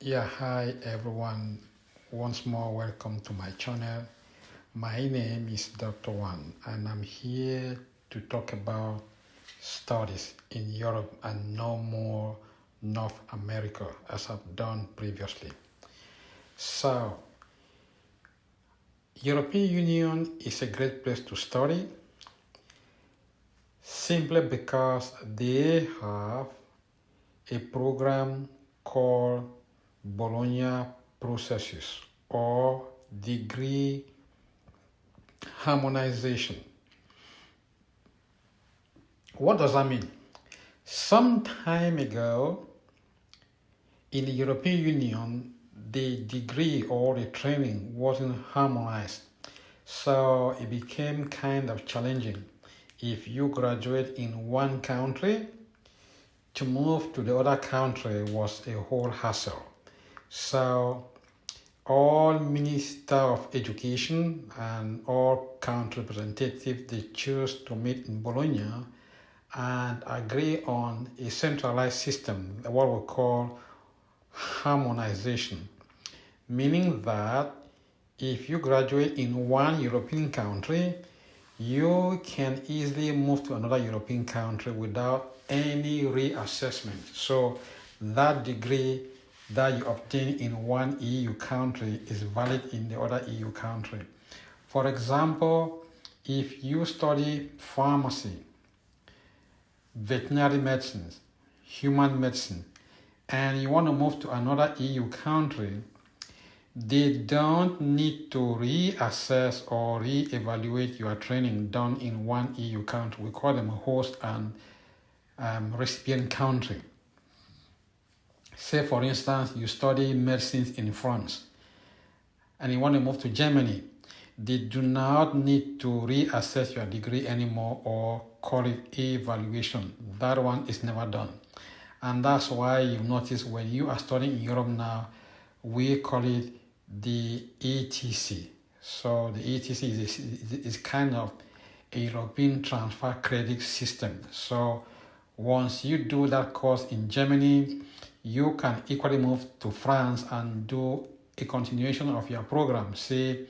Yeah, hi everyone. Once more, welcome to my channel. My name is Dr. WAN, and I'm here to talk about studies in Europe and no more North America as I've done previously. So, European Union is a great place to study simply because they have a program called Bologna processes or degree harmonization. What does that mean? Some time ago in the European Union, the degree or the training wasn't harmonized. So it became kind of challenging. If you graduate in one country, to move to the other country was a whole hassle. So all Minister of Education and all country representatives, they choose to meet in Bologna and agree on a centralized system, what we call harmonization, meaning that if you graduate in one European country, you can easily move to another European country without any reassessment. So that degree that you obtain in one EU country is valid in the other EU country. For example, if you study pharmacy, veterinary medicine, human medicine, and you want to move to another EU country, they don't need to reassess or reevaluate your training done in one EU country. We call them a host and recipient country. Say, for instance, you study medicine in France and you want to move to Germany. They do not need to reassess your degree anymore or call it evaluation. That one is never done. And that's why you notice when you are studying in Europe now, we call it the ETC. So the ETC is kind of a European transfer credit system. So once you do that course in Germany, you can equally move to France and do a continuation of your program. Say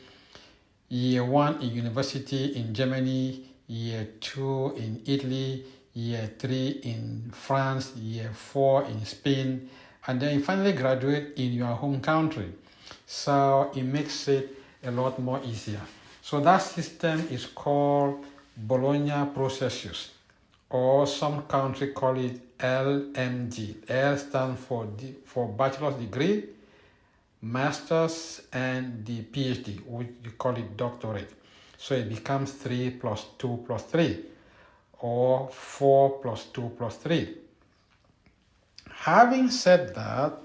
year 1 in university in Germany, year 2 in Italy, year 3 in France, year 4 in Spain, and then you finally graduate in your home country. So it makes it a lot more easier. So that system is called Bologna processes, or some country call it LMD. L stands for bachelor's degree, master's, and the PhD, which you call it doctorate. So it becomes 3 plus 2 plus 3, or 4 plus 2 plus 3. Having said that,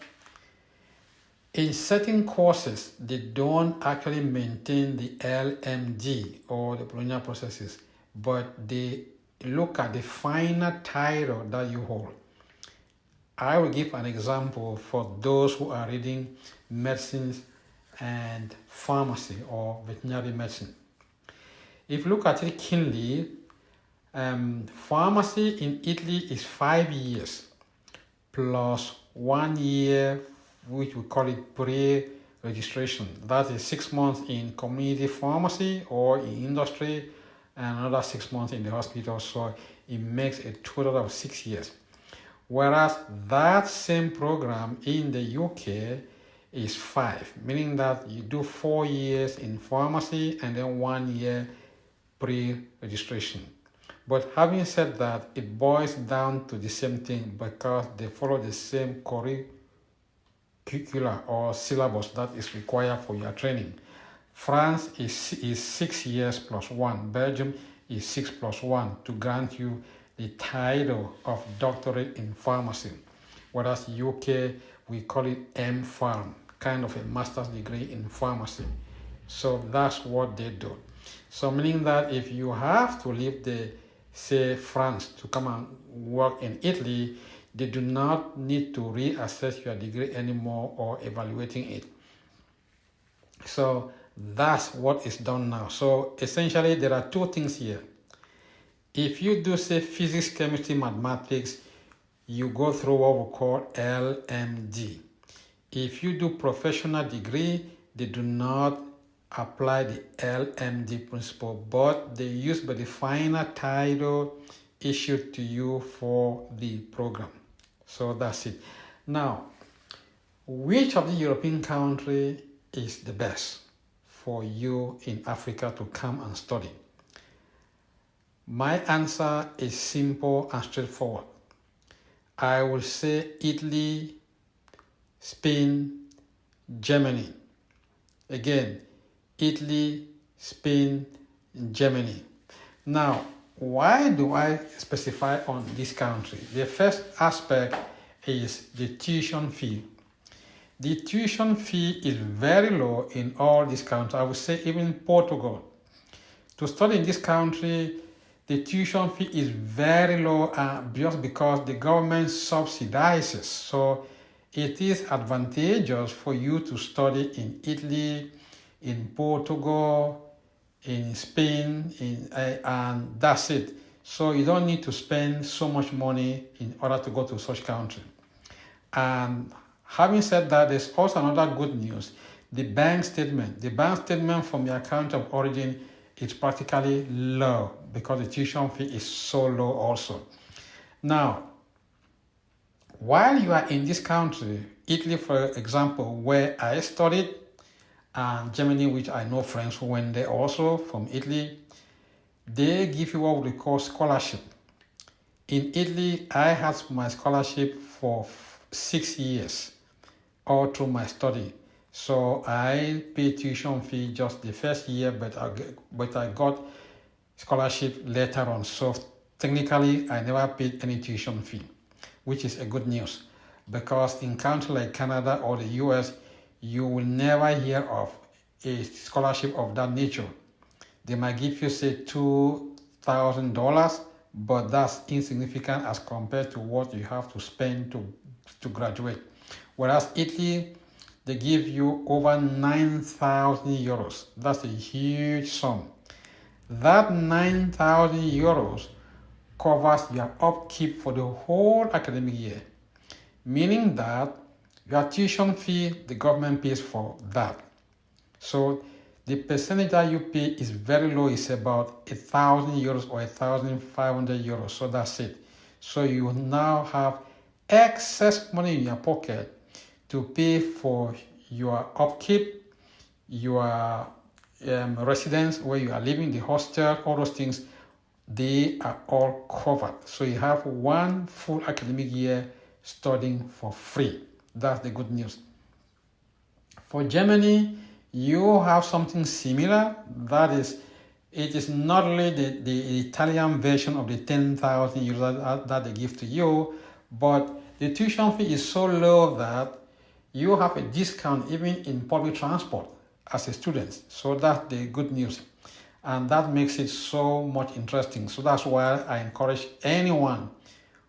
in certain courses, they don't actually maintain the LMD or the Bologna processes, but they look at the final title that you hold. I will give an example for those who are reading medicine and pharmacy or veterinary medicine. If you look at it keenly, pharmacy in Italy is 5 years plus 1 year, which we call it pre-registration. That is 6 months in community pharmacy or in industry and another 6 months in the hospital. So it makes a total of 6 years. Whereas that same program in the UK is 5, meaning that you do 4 years in pharmacy and then 1 year pre-registration. But having said that, it boils down to the same thing because they follow the same curricula or syllabus that is required for your training. France is 6 years plus 1. Belgium is 6 plus 1 to grant you the title of doctorate in pharmacy. Whereas UK, we call it M.Pharm, kind of a master's degree in pharmacy. So that's what they do. So meaning that if you have to leave say France to come and work in Italy, they do not need to reassess your degree anymore or evaluating it. So that's what is done now. So essentially there are two things here. If you do say physics, chemistry, mathematics, you go through what we call LMD. If you do professional degree, they do not apply the LMD principle, but they use the final title issued to you for the program. So that's it. Now, which of the European country is the best for you in Africa to come and study? My answer is simple and straightforward. I will say Italy, Spain, Germany. Again, Italy, Spain, Germany. Now, why do I specify on this country? The first aspect is the tuition fee. The tuition fee is very low in all these countries. I would say even Portugal. To study in this country, the tuition fee is very low just because the government subsidizes. So it is advantageous for you to study in Italy, in Portugal, in Spain, and that's it. So you don't need to spend so much money in order to go to such country. And having said that, there's also another good news. The bank statement. The bank statement from your country of origin is practically low because the tuition fee is so low also. Now, while you are in this country, Italy, for example, where I studied, and Germany, which I know friends who went there also from Italy, they give you what we call scholarship. In Italy, I had my scholarship for 6 years all through my study. So I paid tuition fee just the first year, but I got scholarship later on. So technically, I never paid any tuition fee, which is a good news, because in countries like Canada or the US, you will never hear of a scholarship of that nature. They might give you, say, $2,000, but that's insignificant as compared to what you have to spend to graduate. Whereas Italy, they give you over 9,000 euros. That's a huge sum. That 9,000 euros covers your upkeep for the whole academic year, meaning that your tuition fee, the government pays for that. So the percentage that you pay is very low. It's about 1,000 euros or 1,500 euros. So that's it. So you now have excess money in your pocket to pay for your upkeep, your residence where you are living, the hostel, all those things, they are all covered. So you have one full academic year studying for free. That's the good news. For Germany, you have something similar. That is, it is not only the Italian version of the 10,000 euros that they give to you, but the tuition fee is so low that you have a discount even in public transport as a student. So that's the good news. And that makes it so much interesting. So that's why I encourage anyone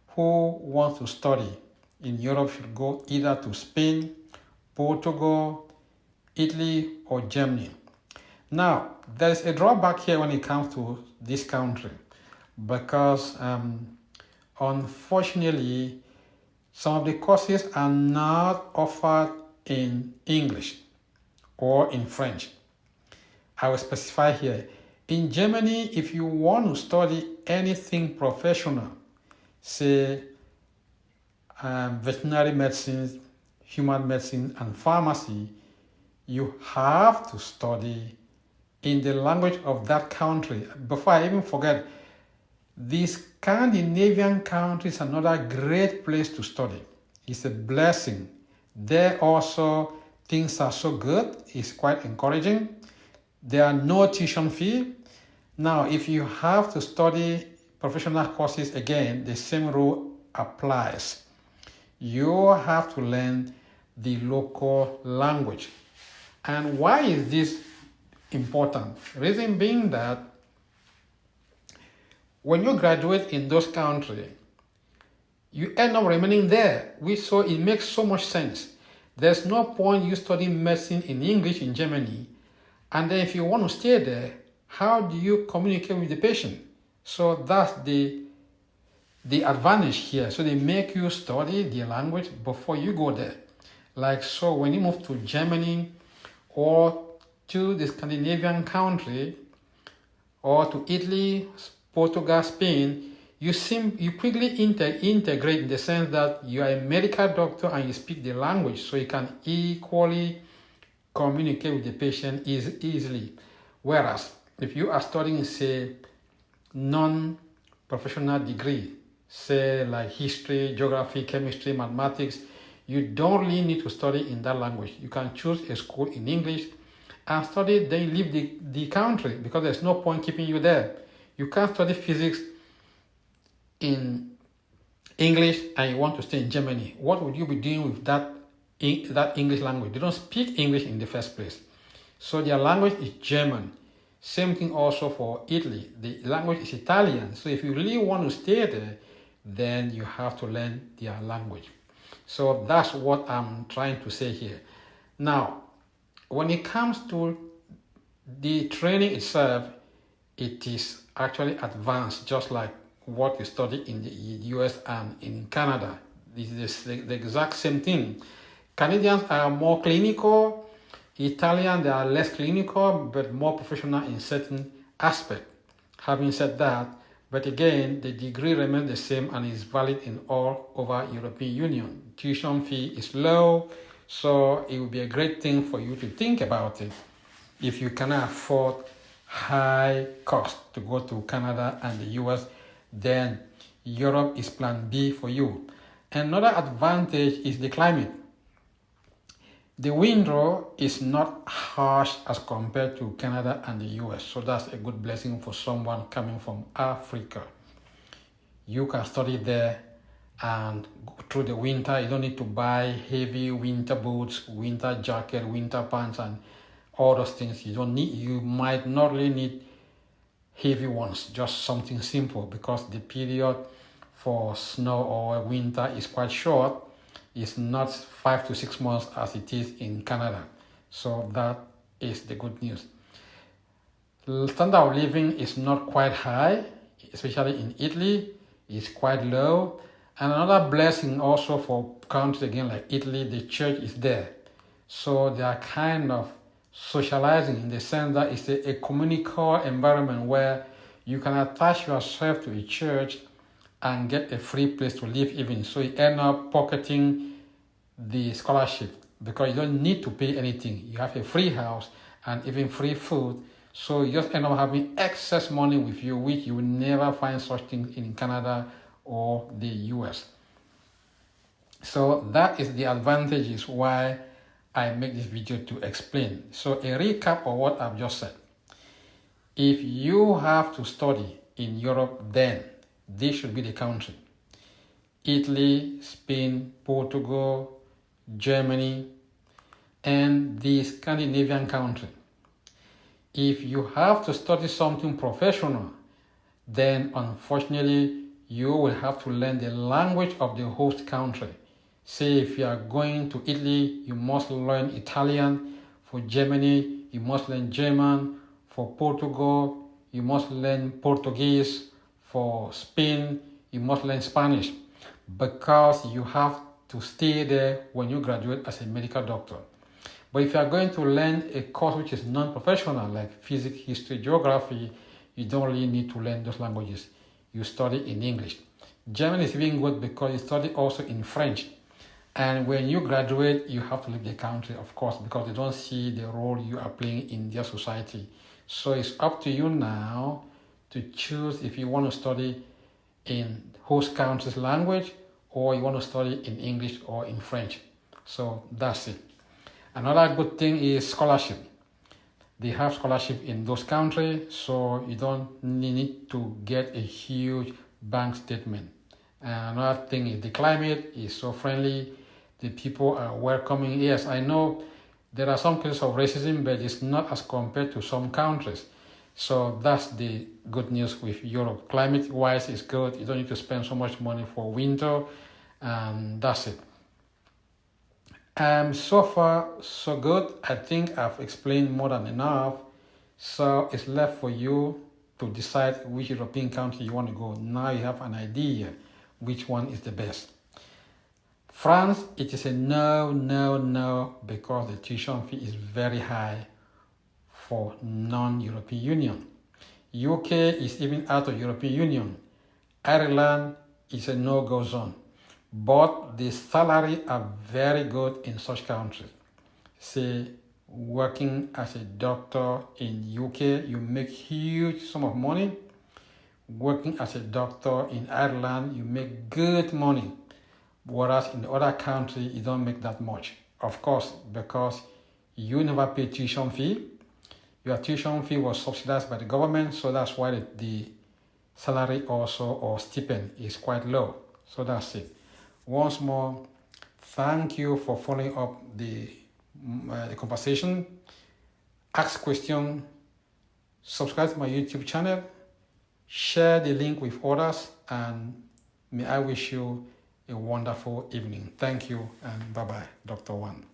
who wants to study in Europe should go either to Spain, Portugal, Italy, or Germany. Now, there's a drawback here when it comes to this country, because unfortunately, some of the courses are not offered in English or in French. I will specify here. In Germany, if you want to study anything professional, say veterinary medicine, human medicine, and pharmacy, you have to study in the language of that country. Before I even forget, the Scandinavian countries are another great place to study. It's a blessing. There also, things are so good. It's quite encouraging. There are no tuition fee. Now, if you have to study professional courses, again, the same rule applies. You have to learn the local language. And why is this important? Reason being that when you graduate in those countries, you end up remaining there, so it makes so much sense. There's no point you studying medicine in English in Germany, and then if you want to stay there, how do you communicate with the patient? So that's the advantage here. So they make you study the language before you go there. Like so, when you move to Germany or to the Scandinavian country or to Italy, Portugal, Spain, you quickly integrate in the sense that you are a medical doctor and you speak the language, so you can equally communicate with the patient easily. Whereas if you are studying, say, non-professional degree, say like history, geography, chemistry, mathematics, you don't really need to study in that language. You can choose a school in English and study, then leave the country because there's no point keeping you there. You can't study physics in English and you want to stay in Germany. What would you be doing with that English language? They don't speak English in the first place. So their language is German. Same thing also for Italy. The language is Italian. So if you really want to stay there, then you have to learn their language. So that's what I'm trying to say here. Now, when it comes to the training itself, it is actually advanced, just like what you study in the US and in Canada. This is the exact same thing. Canadians are more clinical. Italian, they are less clinical, but more professional in certain aspects. Having said that, but again, the degree remains the same and is valid in all over European Union. Tuition fee is low, so it would be a great thing for you to think about it if you cannot afford high cost to go to Canada and the US, then Europe is plan B for you. Another advantage is the climate. The window is not harsh as compared to Canada and the US, so that's a good blessing for someone coming from Africa. You can study there and go through the winter. You don't need to buy heavy winter boots, winter jacket, winter pants, and all those things. You might not really need heavy ones, just something simple, because the period for snow or winter is quite short. It's not 5 to 6 months as it is in Canada. So that is the good news. The standard of living is not quite high, especially in Italy. It's quite low. And another blessing also for countries again like Italy, the church is there. So they are kind of socializing in the sense that it's a communal environment where you can attach yourself to a church and get a free place to live even. So you end up pocketing the scholarship because you don't need to pay anything. You have a free house and even free food. So you just end up having excess money with you, which you will never find such things in Canada or the US. So that is the advantages why I make this video to explain. So a recap of what I've just said. If you have to study in Europe, then this should be the country. Italy, Spain, Portugal, Germany, and the Scandinavian country. If you have to study something professional, then unfortunately you will have to learn the language of the host country. Say if you are going to Italy, you must learn Italian. For Germany, you must learn German. For Portugal, you must learn Portuguese. For Spain, you must learn Spanish, because you have to stay there when you graduate as a medical doctor. But if you are going to learn a course which is non-professional, like physics, history, geography, you don't really need to learn those languages. You study in English. German is even good because you study also in French. And when you graduate, you have to leave the country, of course, because they don't see the role you are playing in their society. So it's up to you now to choose if you want to study in host country's language or you want to study in English or in French. So that's it. Another good thing is scholarship. They have scholarship in those countries, so you don't need to get a huge bank statement. And another thing is the climate is so friendly. The people are welcoming. Yes, I know there are some cases of racism, but it's not as compared to some countries. So that's the good news with Europe. Climate-wise, it's good. You don't need to spend so much money for winter, and that's it. So far, so good. I think I've explained more than enough. So it's left for you to decide which European country you want to go. Now you have an idea which one is the best. France, it is a no, no, no, because the tuition fee is very high for non-European Union. UK is even out of European Union. Ireland is a no-go zone. But the salary are very good in such countries. Say, working as a doctor in UK, you make huge sum of money. Working as a doctor in Ireland, you make good money. Whereas in other countries, you don't make that much. Of course, because you never pay tuition fee. Your tuition fee was subsidized by the government, so that's why the salary also or stipend is quite low. So that's it. Once more, thank you for following up the conversation. Ask question, subscribe to my YouTube channel, share the link with others, and may I wish you a wonderful evening. Thank you and bye-bye, Dr. WAN.